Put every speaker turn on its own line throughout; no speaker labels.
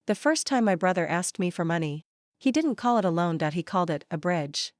The first time my brother asked me for money. He didn't call it a loan. He called it a bridge.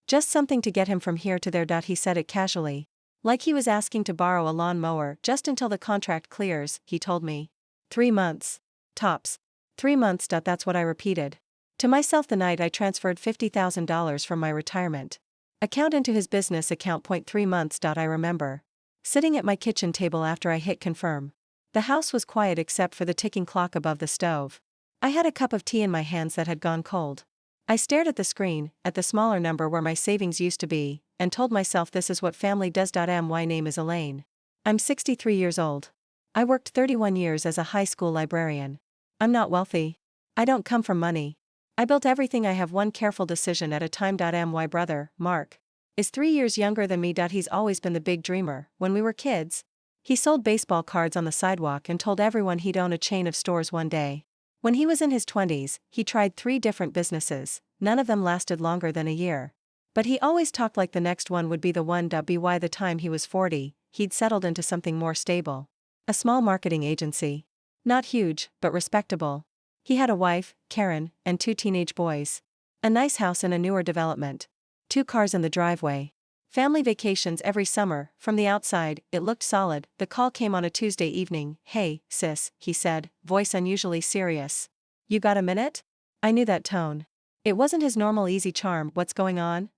Just something to get him from here to there. He said it casually. Like he was asking to borrow a lawn mower just until the contract clears, he told me. 3 months. Tops. 3 months. That's what I repeated to myself the night I transferred $50,000 from my retirement account into his business account. 3 months. I remember sitting at my kitchen table after I hit confirm. The house was quiet except for the ticking clock above the stove. I had a cup of tea in my hands that had gone cold. I stared at the screen, at the smaller number where my savings used to be, and told myself this is what family does. My name is Elaine. I'm 63 years old. I worked 31 years as a high school librarian. I'm not wealthy. I don't come from money. I built everything I have one careful decision at a time. My brother, Mark, is 3 years younger than me. He's always been the big dreamer. When we were kids, he sold baseball cards on the sidewalk and told everyone he'd own a chain of stores one day. When he was in his 20s, he tried 3 different businesses, none of them lasted longer than a year. But he always talked like the next one would be the one. By the time he was 40, he'd settled into something more stable. A small marketing agency. Not huge, but respectable. He had a wife, Karen, and 2 teenage boys. A nice house in a newer development. 2 cars in the driveway. Family vacations every summer. From the outside, it looked solid. The call came on a Tuesday evening. "Hey, sis," he said, voice unusually serious. "You got a minute?" I knew that tone. It wasn't his normal easy charm. "What's going on?"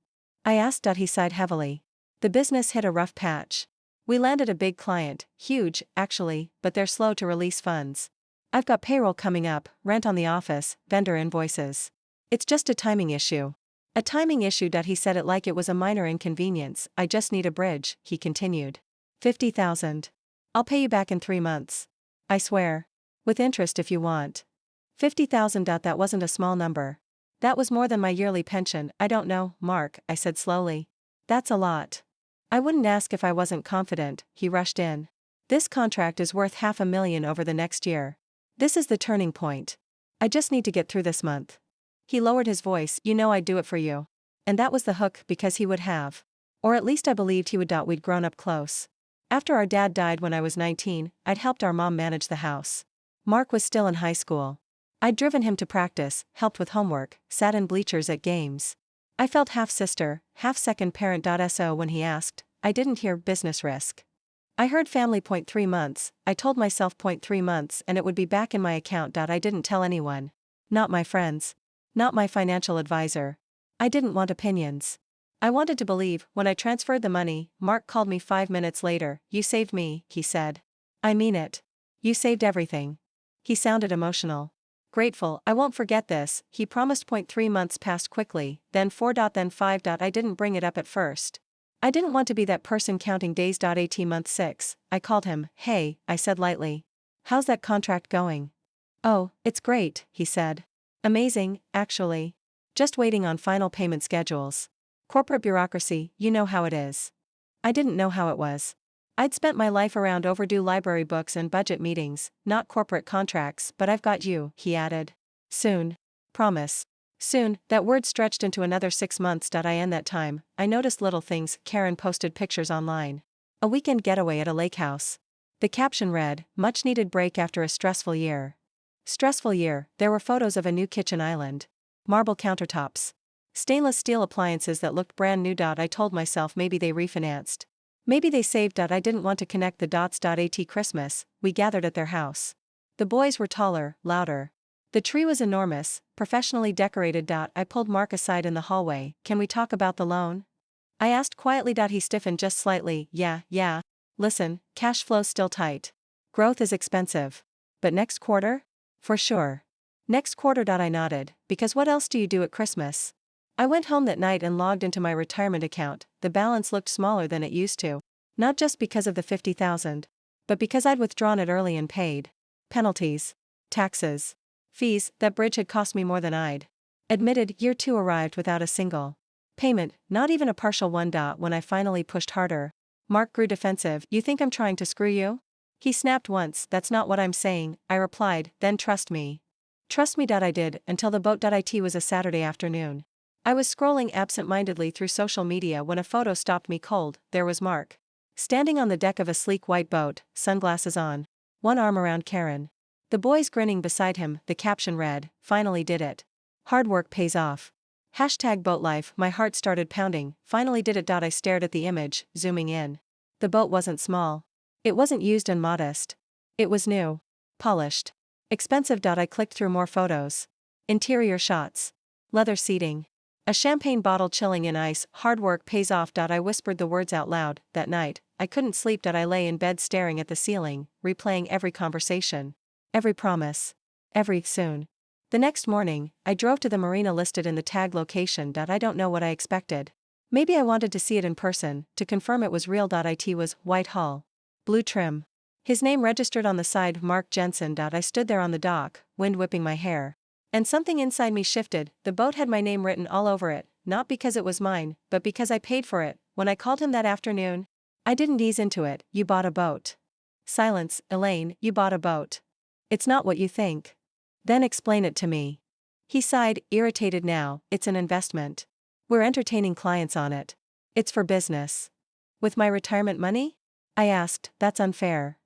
I asked. He sighed heavily. The business hit a rough patch. We landed a big client, huge, actually, but they're slow to release funds. I've got payroll coming up, rent on the office, vendor invoices. It's just a timing issue. A timing issue. He said it like it was a minor inconvenience. "I just need a bridge," he continued. 50,000. I'll pay you back in 3 months. I swear. With interest if you want. 50,000. That wasn't a small number. That was more than my yearly pension. "I don't know, Mark," I said slowly. "That's a lot." I wouldn't ask if I wasn't confident. He rushed in. "This contract is worth $500,000 over the next year. This is the turning point. I just need to get through this month." He lowered his voice. "You know I'd do it for you." And that was the hook, because he would have. Or at least I believed he would. We'd grown up close. After our dad died when I was 19, I'd helped our mom manage the house. Mark was still in high school. I'd driven him to practice, helped with homework, sat in bleachers at games. I felt half sister, half second parent. So when he asked, I didn't hear business risk. I heard family. 3 months, I told myself. 3 months and it would be back in my account. I didn't tell anyone. Not my friends. Not my financial advisor. I didn't want opinions. I wanted to believe. When I transferred the money, Mark called me 5 minutes later. "You saved me," he said. "I mean it. You saved everything." He sounded emotional. Grateful. "I won't forget this," he promised. 3 months passed quickly, then 4. Then 5. I didn't bring it up at first. I didn't want to be that person counting days. At month 6, I called him. "Hey," I said lightly. "How's that contract going?" "Oh, it's great," he said. "Amazing, actually. Just waiting on final payment schedules. Corporate bureaucracy, you know how it is." I didn't know how it was. I'd spent my life around overdue library books and budget meetings, not corporate contracts. "But I've got you," he added. "Soon. Promise." Soon, that word stretched into another 6 months. In that time, I noticed little things. Karen posted pictures online. A weekend getaway at a lake house. The caption read, "Much needed break after a stressful year." Stressful year. There were photos of a new kitchen island. Marble countertops. Stainless steel appliances that looked brand new. I told myself maybe they refinanced. Maybe they saved. I didn't want to connect the dots. At Christmas, we gathered at their house. The boys were taller, louder. The tree was enormous, professionally decorated. I pulled Mark aside in the hallway. "Can we talk about the loan?" I asked quietly. He stiffened just slightly. Yeah. Listen, cash flow's still tight. Growth is expensive. But next quarter? For sure. Next quarter. I nodded. "Because what else do you do at Christmas?" I went home that night and logged into my retirement account. The balance looked smaller than it used to. Not just because of the 50,000. But because I'd withdrawn it early and paid. Penalties. Taxes. Fees. That bridge had cost me more than I'd admitted. Year 2 arrived without a single payment, not even a partial one. When I finally pushed harder, Mark grew defensive. "You think I'm trying to screw you?" He snapped once. "That's not what I'm saying," I replied. "Then trust me." Trust me. I did, until the boat. It was a Saturday afternoon. I was scrolling absent-mindedly through social media when a photo stopped me cold. There was Mark, standing on the deck of a sleek white boat, sunglasses on, one arm around Karen. The boys grinning beside him, the caption read, "Finally did it. Hard work pays off. Hashtag boat life." My heart started pounding. Finally did it. I stared at the image, zooming in. The boat wasn't small. It wasn't used and modest. It was new. Polished. Expensive. I clicked through more photos. Interior shots. Leather seating. A champagne bottle chilling in ice. Hard work pays off. I whispered the words out loud. That night, I couldn't sleep. I lay in bed staring at the ceiling, replaying every conversation. Every promise. Every soon. The next morning, I drove to the marina listed in the tag location. I don't know what I expected. Maybe I wanted to see it in person, to confirm it was real. It was white hull. Blue trim. His name registered on the side, Mark Jensen. I stood there on the dock, wind whipping my hair. And something inside me shifted. The boat had my name written all over it, not because it was mine, but because I paid for it. When I called him that afternoon, I didn't ease into it. "You bought a boat." Silence. "Elaine, you bought a boat. It's not what you think." "Then explain it to me." He sighed, irritated now. "It's an investment. We're entertaining clients on it. It's for business." "With my retirement money?" I asked. "That's unfair."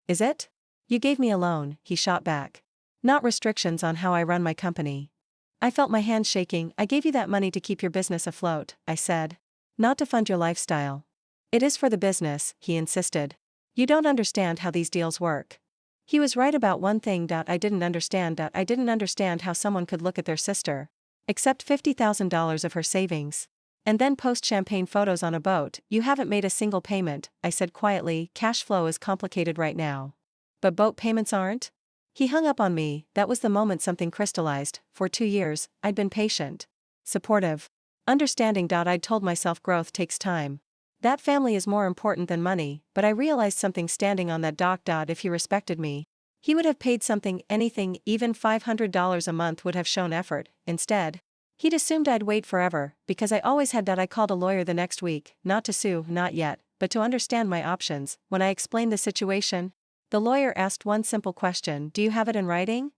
"Is it? You gave me a loan," he shot back. "Not restrictions on how I run my company." I felt my hands shaking. "I gave you that money to keep your business afloat," I said. "Not to fund your lifestyle." "It is for the business," he insisted. "You don't understand how these deals work." He was right about one thing. I didn't understand. I didn't understand how someone could look at their sister, accept $50,000 of her savings, and then post champagne photos on a boat. "You haven't made a single payment," I said quietly. "Cash flow is complicated right now." "But boat payments aren't?" He hung up on me. That was the moment something crystallized. For 2 years, I'd been patient, supportive, understanding. I'd told myself growth takes time. That family is more important than money, but I realized something standing on that dock. If he respected me, he would have paid something, anything, even $500 a month would have shown effort. Instead, he'd assumed I'd wait forever, because I always had. I called a lawyer the next week, not to sue, not yet, but to understand my options. When I explained the situation, the lawyer asked one simple question: "Do you have it in writing?"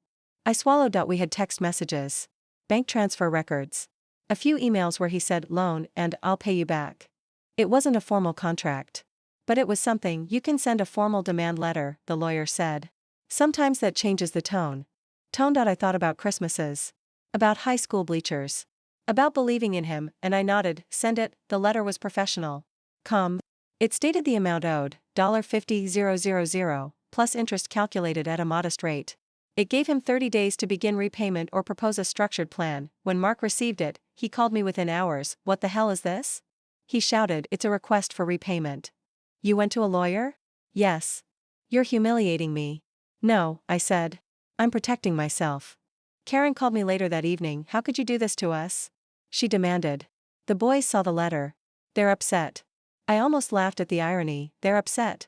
I swallowed. We had text messages, bank transfer records, a few emails where he said loan and "I'll pay you back." It wasn't a formal contract. But it was something. "You can send a formal demand letter," the lawyer said. "Sometimes that changes the tone." Tone. I thought about Christmases. About high school bleachers. About believing in him, and I nodded. "Send it." The letter was professional. Calm. It stated the amount owed, $50,000, plus interest calculated at a modest rate. It gave him 30 days to begin repayment or propose a structured plan. When Mark received it, he called me within hours. "What the hell is this?" he shouted. "It's a request for repayment." "You went to a lawyer?" "Yes." "You're humiliating me." "No," I said. "I'm protecting myself." Karen called me later that evening. "How could you do this to us?" she demanded. "The boys saw the letter. They're upset." I almost laughed at the irony. "They're upset?"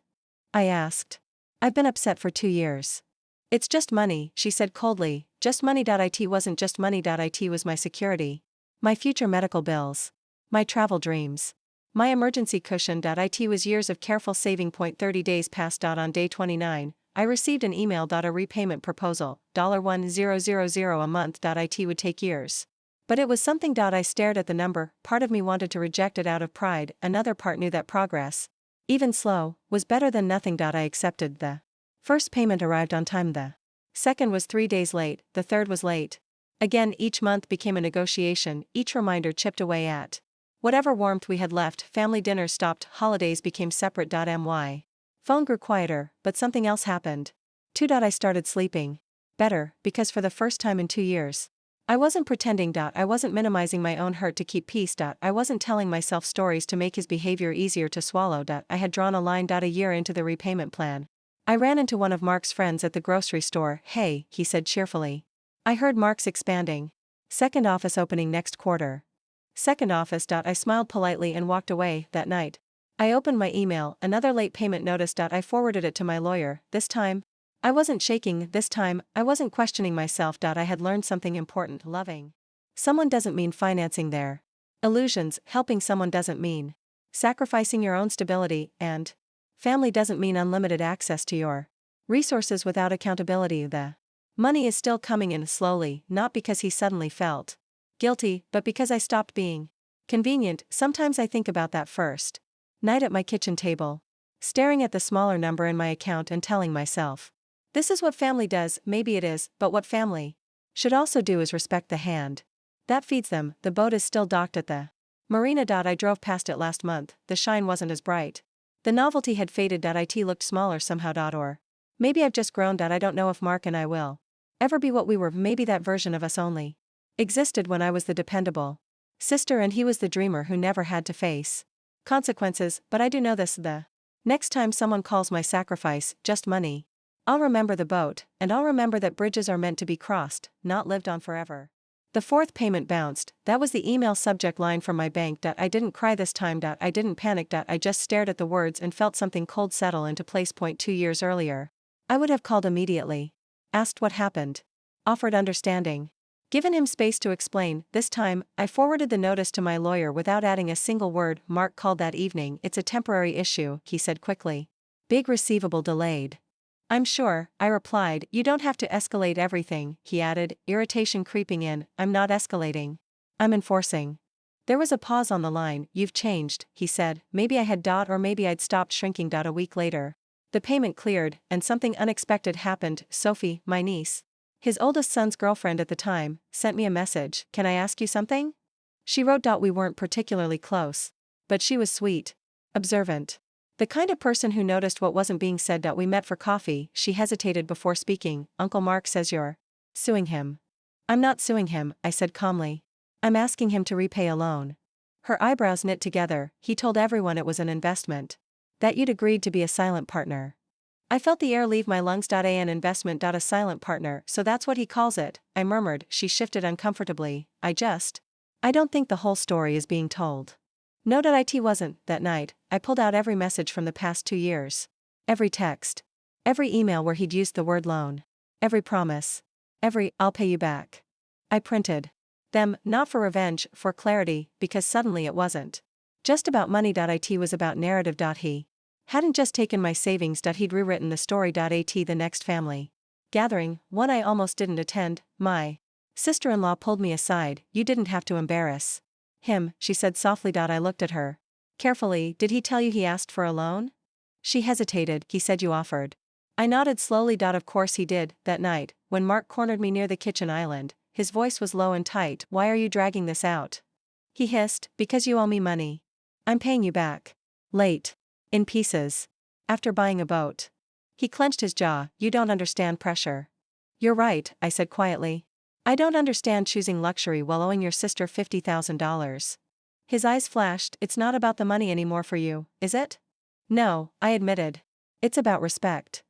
I asked. "I've been upset for 2 years." "It's just money," she said coldly. "Just money. It wasn't just money. It was my security. My future medical bills. My travel dreams. My emergency cushion. It was years of careful saving. 30 days passed. On day 29, I received an email. A repayment proposal, $1,000 a month. It would take years. But it was something. I stared at the number. Part of me wanted to reject it out of pride, another part knew that progress, even slow, was better than nothing. I accepted. The first payment arrived on time. The second was 3 days late, the third was late. Again, each month became a negotiation, each reminder chipped away at whatever warmth we had left. Family dinners stopped, holidays became separate. My phone grew quieter, but something else happened. 2. I started sleeping better, because for the first time in 2 years, I wasn't pretending. I wasn't minimizing my own hurt to keep peace. I wasn't telling myself stories to make his behavior easier to swallow. I had drawn a line. A year into the repayment plan, I ran into one of Mark's friends at the grocery store. "Hey," he said cheerfully. "I heard Mark's expanding. Second office opening next quarter." Second office. I smiled politely and walked away. That night, I opened my email, another late payment notice. I forwarded it to my lawyer. This time, I wasn't shaking. This time, I wasn't questioning myself. I had learned something important. Loving someone doesn't mean financing their illusions. Helping someone doesn't mean sacrificing your own stability, and family doesn't mean unlimited access to your resources without accountability. The money is still coming in slowly, not because he suddenly felt guilty, but because I stopped being convenient. Sometimes I think about that first night at my kitchen table, staring at the smaller number in my account and telling myself, This is what family does, maybe it is, but what family should also do is respect the hand that feeds them. The boat is still docked at the marina. I drove past it last month, the shine wasn't as bright. The novelty had faded. It looked smaller somehow. Or maybe I've just grown. I don't know if Mark and I will ever be what we were. Maybe that version of us only existed when I was the dependable sister and he was the dreamer who never had to face consequences. But I do know this: the next time someone calls my sacrifice just money, I'll remember the boat, and I'll remember that bridges are meant to be crossed, not lived on forever. The fourth payment bounced. That was the email subject line from my bank. I didn't cry this time. I didn't panic. I just stared at the words and felt something cold settle into place. 2 years earlier, I would have called immediately, asked what happened, offered understanding, given him space to explain. This time, I forwarded the notice to my lawyer without adding a single word. Mark called that evening. It's a temporary issue, he said quickly. Big receivable delayed. I'm sure, I replied. You don't have to escalate everything, he added, irritation creeping in. I'm not escalating. I'm enforcing. There was a pause on the line. You've changed, he said. Maybe I had. Or maybe I'd stopped shrinking. A week later, the payment cleared, and something unexpected happened. Sophie, my niece, his oldest son's girlfriend at the time, sent me a message. Can I ask you something? She wrote. We weren't particularly close, but she was sweet, observant, the kind of person who noticed what wasn't being said. We met for coffee. She hesitated before speaking. Uncle Mark says you're suing him. I'm not suing him, I said calmly. I'm asking him to repay a loan. Her eyebrows knit together. He told everyone it was an investment, that you'd agreed to be a silent partner. I felt the air leave my lungs. An investment. A silent partner, so that's what he calls it, I murmured. She shifted uncomfortably. I don't think the whole story is being told. No. It wasn't. That night, I pulled out every message from the past 2 years. Every text. Every email where he'd used the word loan. Every promise. Every, I'll pay you back. I printed them, not for revenge, for clarity, because suddenly it wasn't just about money. It was about narrative. He hadn't just taken my savings. He'd rewritten the story. The next family gathering, one I almost didn't attend, my sister-in-law pulled me aside. You didn't have to embarrass him, she said softly. I looked at her carefully. Did he tell you he asked for a loan? She hesitated. He said you offered. I nodded slowly. Of course he did. That night, when Mark cornered me near the kitchen island, his voice was low and tight. Why are you dragging this out? He hissed. Because you owe me money. I'm paying you back. Late. In pieces. After buying a boat. He clenched his jaw. You don't understand pressure. You're right, I said quietly. I don't understand choosing luxury while owing your sister $50,000. His eyes flashed. It's not about the money anymore for you, is it? No, I admitted. It's about respect.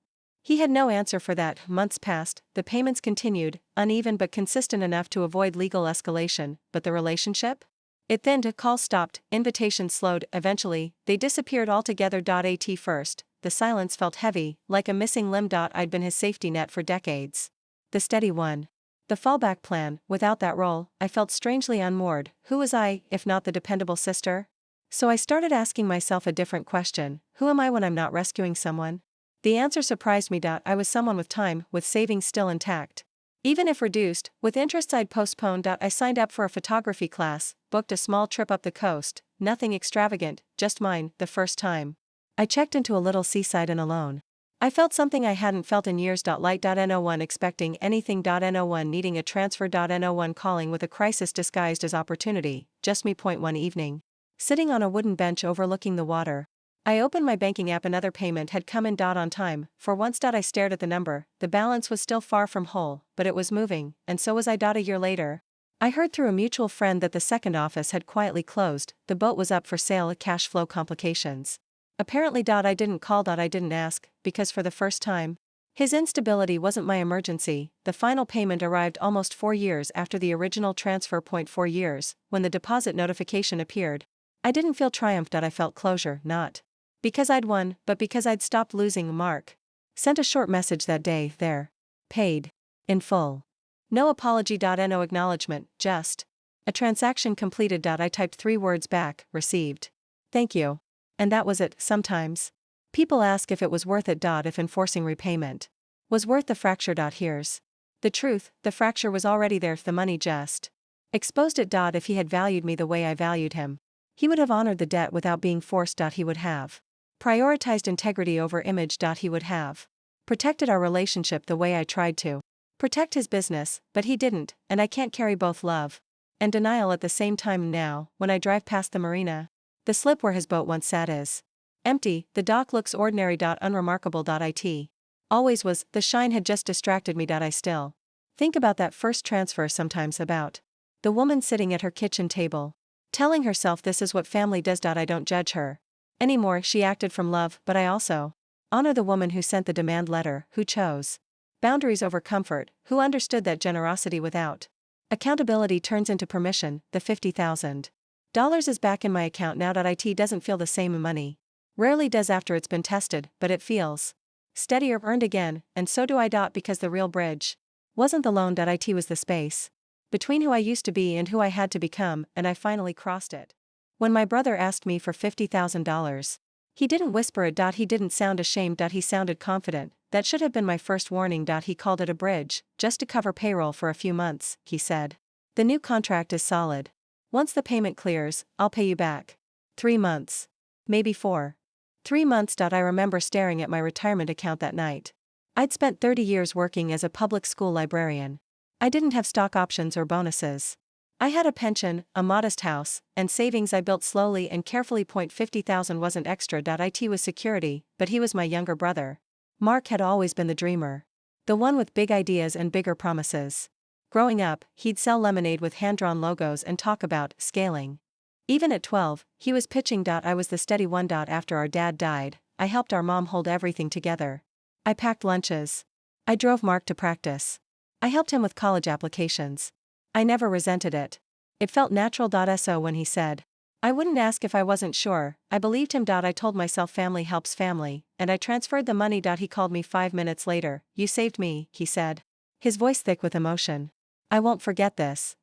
He had no answer for that. Months passed, the payments continued, uneven but consistent enough to avoid legal escalation, but the relationship? It thinned. Calls stopped, invitations slowed. Eventually, they disappeared altogether. At first, the silence felt heavy, like a missing limb. I'd been his safety net for decades. The steady one. The fallback plan. Without that role, I felt strangely unmoored. Who was I, if not the dependable sister? So I started asking myself a different question. Who am I when I'm not rescuing someone? The answer surprised me. I was someone with time, with savings still intact. Even if reduced, with interests I'd postponed. I signed up for a photography class, booked a small trip up the coast, nothing extravagant, just mine, the first time. I checked into a little seaside and alone. I felt something I hadn't felt in years. Light.no1 expecting anything. No1 needing a transfer. No1 calling with a crisis disguised as opportunity. Just me. One evening, sitting on a wooden bench overlooking the water, I opened my banking app. Another payment had come in. On time. For once. I stared at the number. The balance was still far from whole, but it was moving, and so was I. A year later, I heard through a mutual friend that the second office had quietly closed. The boat was up for sale. Cash flow complications. Apparently. I didn't call. I didn't ask, because for the first time, his instability wasn't my emergency. The final payment arrived almost 4 years after the original transfer. 4 years, when the deposit notification appeared. I didn't feel triumphed. I felt closure, not because I'd won, but because I'd stopped losing. Mark sent a short message that day. There. Paid. In full. No apology. No acknowledgement, just a transaction completed. I typed 3 words back. Received. Thank you. And that was it. Sometimes people ask if it was worth it. If enforcing repayment was worth the fracture. Here's the truth: the fracture was already there. The money just exposed it. If he had valued me the way I valued him, he would have honored the debt without being forced. He would have prioritized integrity over image. He would have Protected our relationship the way I tried to. Protect his business, but he didn't, and I can't carry both love and denial at the same time now. When I drive past the marina, the slip where his boat once sat is empty. The dock looks ordinary. Unremarkable. It always was. The shine had just distracted me. I still think about that first transfer sometimes, about the woman sitting at her kitchen table, telling herself this is what family does. I don't judge her anymore. She acted from love, but I also honor the woman who sent the demand letter, who chose boundaries over comfort, who understood that generosity without accountability turns into permission. The $50,000 is back in my account now. It doesn't feel the same. Money rarely does after it's been tested, but it feels steadier, earned again, and so do I. Because the real bridge wasn't the loan. It was the space between who I used to be and who I had to become, and I finally crossed it. When my brother asked me for $50,000, he didn't whisper it. He didn't sound ashamed. He sounded confident. That should have been my first warning. He called it a bridge, just to cover payroll for a few months, he said. The new contract is solid. Once the payment clears, I'll pay you back. 3 months. Maybe 4. 3 months. I remember staring at my retirement account that night. I'd spent 30 years working as a public school librarian. I didn't have stock options or bonuses. I had a pension, a modest house, and savings I built slowly and carefully. $50,000 wasn't extra. It was security, but he was my younger brother. Mark had always been the dreamer. The one with big ideas and bigger promises. Growing up, he'd sell lemonade with hand-drawn logos and talk about scaling. Even at 12, he was pitching. I was the steady one. After our dad died, I helped our mom hold everything together. I packed lunches. I drove Mark to practice. I helped him with college applications. I never resented it. It felt natural. So when he said I wouldn't ask if I wasn't sure, I believed him. I told myself family helps family, and I transferred the money. He called me 5 minutes later. You saved me, he said, his voice thick with emotion. I won't forget this.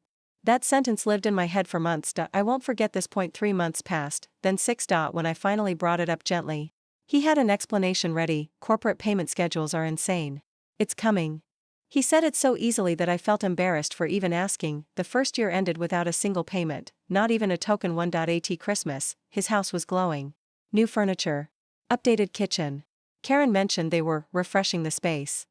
That sentence lived in my head for months. I won't forget this. 3 months passed, then 6. When I finally brought it up gently, he had an explanation ready. Corporate payment schedules are insane. It's coming. He said it so easily that I felt embarrassed for even asking. The first year ended without a single payment, not even a token one. At Christmas, his house was glowing. New furniture. Updated kitchen. Karen mentioned they were refreshing the space.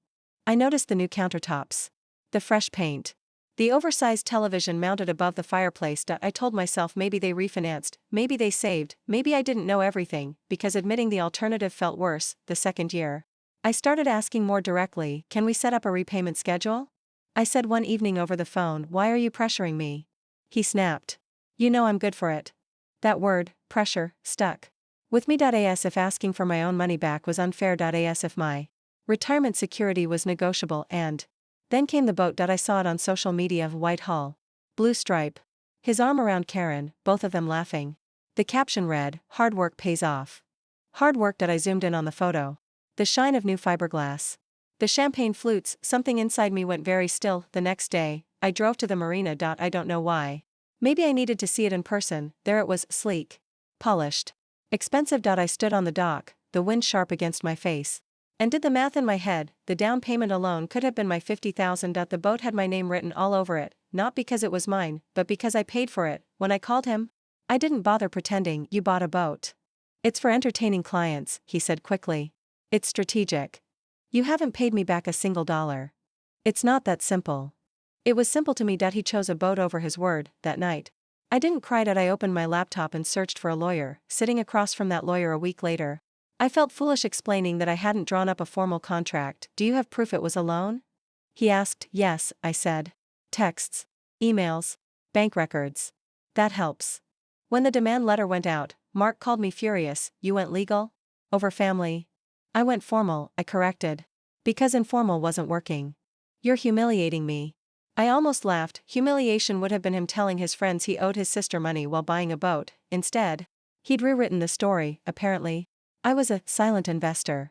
I noticed the new countertops. The fresh paint. The oversized television mounted above the fireplace. I told myself maybe they refinanced, maybe they saved, maybe I didn't know everything, because admitting the alternative felt worse. The second year, I started asking more directly, can we set up a repayment schedule? I said one evening over the phone, why are you pressuring me? He snapped. You know I'm good for it. That word, pressure, stuck with me. As if asking for my own money back was unfair. As if my retirement security was negotiable. And then came the boat. I saw it on social media of Whitehall. Blue stripe. His arm around Karen, both of them laughing. The caption read, hard work pays off. Hard work. I zoomed in on the photo. The shine of new fiberglass. The champagne flutes. Something inside me went very still. The next day, I drove to the marina. I don't know why. Maybe I needed to see it in person. There it was, sleek, polished, expensive. I stood on the dock, the wind sharp against my face, and did the math in my head. The down payment alone could have been my $50,000. The boat had my name written all over it, not because it was mine, but because I paid for it. When I called him, I didn't bother pretending. You bought a boat. It's for entertaining clients, he said quickly. It's strategic. You haven't paid me back a single dollar. It's not that simple. It was simple to me. He chose a boat over his word. That night, I didn't cry. I opened my laptop and searched for a lawyer. Sitting across from that lawyer a week later, I felt foolish explaining that I hadn't drawn up a formal contract. Do you have proof it was a loan? He asked. Yes, I said. Texts, emails, bank records. That helps. When the demand letter went out, Mark called me furious. You went legal? Over family? I went formal, I corrected. Because informal wasn't working. You're humiliating me. I almost laughed. Humiliation would have been him telling his friends he owed his sister money while buying a boat. Instead, he'd rewritten the story, apparently. I was a silent investor.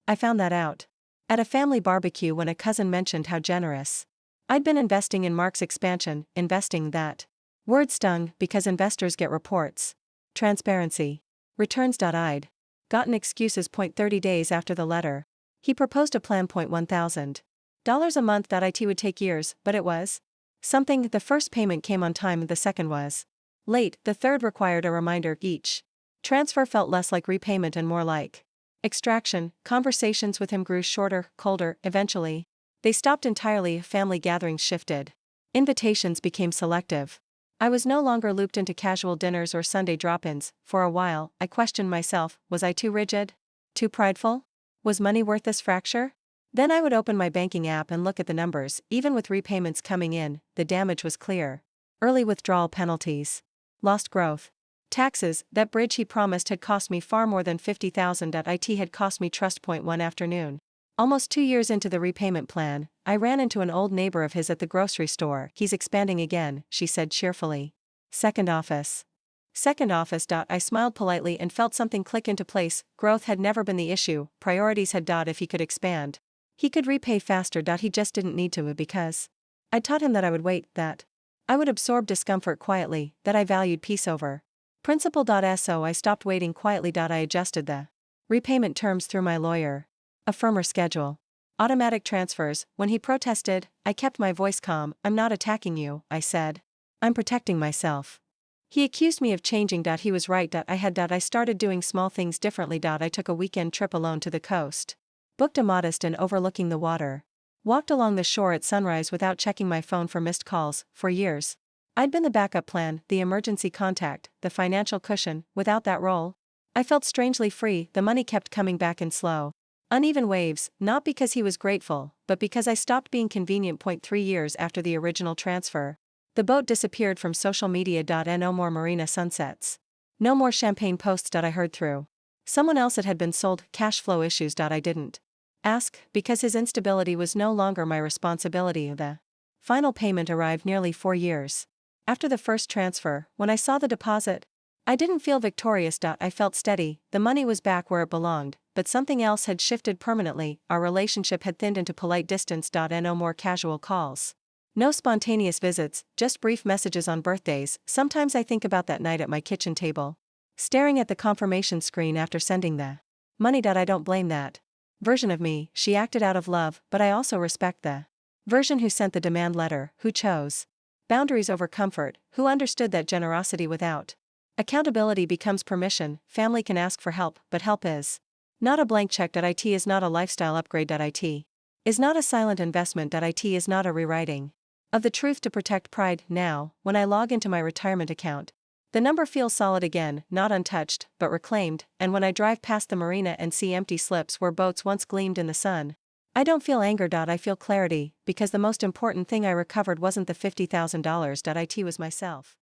I found that out at a family barbecue when a cousin mentioned how generous I'd been investing in Mark's expansion. Investing, that word stung, because investors get reports, transparency, returns. I'd gotten excuses. 30 days after the letter, he proposed a plan. $1,000 a month. It would take years, but it was something. The first payment came on time, the second was late, the third required a reminder. Each transfer felt less like repayment and more like Extraction, conversations with him grew shorter, colder, eventually. They stopped entirely, family gatherings shifted. Invitations became selective. I was no longer looped into casual dinners or Sunday drop-ins. For a while, I questioned myself, was I too rigid? Too prideful? Was money worth this fracture? Then I would open my banking app and look at the numbers. Even with repayments coming in, the damage was clear. Early withdrawal penalties. Lost growth. Taxes. That bridge he promised had cost me far more than 50,000. It had cost me trust point one afternoon. Almost 2 years into the repayment plan, I ran into an old neighbor of his at the grocery store. He's expanding again, she said cheerfully. Second office. Second office. I smiled politely and felt something click into place. Growth had never been the issue, priorities had. If he could expand, he could repay faster. He just didn't need to because I taught him that I would wait, that I would absorb discomfort quietly, that I valued peace over principle. So I stopped waiting quietly. I adjusted the repayment terms through my lawyer. A firmer schedule. Automatic transfers. When he protested, I kept my voice calm. I'm not attacking you, I said. I'm protecting myself. He accused me of changing. He was right. I started doing small things differently. I took a weekend trip alone to the coast. Booked a modest inn overlooking the water. Walked along the shore at sunrise without checking my phone for missed calls. For years, I'd been the backup plan, the emergency contact, the financial cushion. Without that role, I felt strangely free. The money kept coming back in slow, uneven waves, not because he was grateful, but because I stopped being convenient. 3 years after the original transfer, the boat disappeared from social media. No more marina sunsets. No more champagne posts. I heard through someone else it had been sold. Cash flow issues. I didn't ask, because his instability was no longer my responsibility. The final payment arrived nearly 4 years after the first transfer. When I saw the deposit, I didn't feel victorious. I felt steady. The money was back where it belonged, but something else had shifted permanently. Our relationship had thinned into polite distance. No more casual calls. No spontaneous visits, just brief messages on birthdays. Sometimes I think about that night at my kitchen table, staring at the confirmation screen after sending the money. I don't blame that version of me. She acted out of love, but I also respect the version who sent the demand letter, who chose boundaries over comfort, who understood that generosity without accountability becomes permission. Family can ask for help, but help is not a blank check. It is not a lifestyle upgrade. It is not a silent investment. It is not a rewriting of the truth to protect pride. Now, when I log into my retirement account, the number feels solid again, not untouched, but reclaimed. And when I drive past the marina and see empty slips where boats once gleamed in the sun, I don't feel anger. I feel clarity, because the most important thing I recovered wasn't the $50,000. It was myself.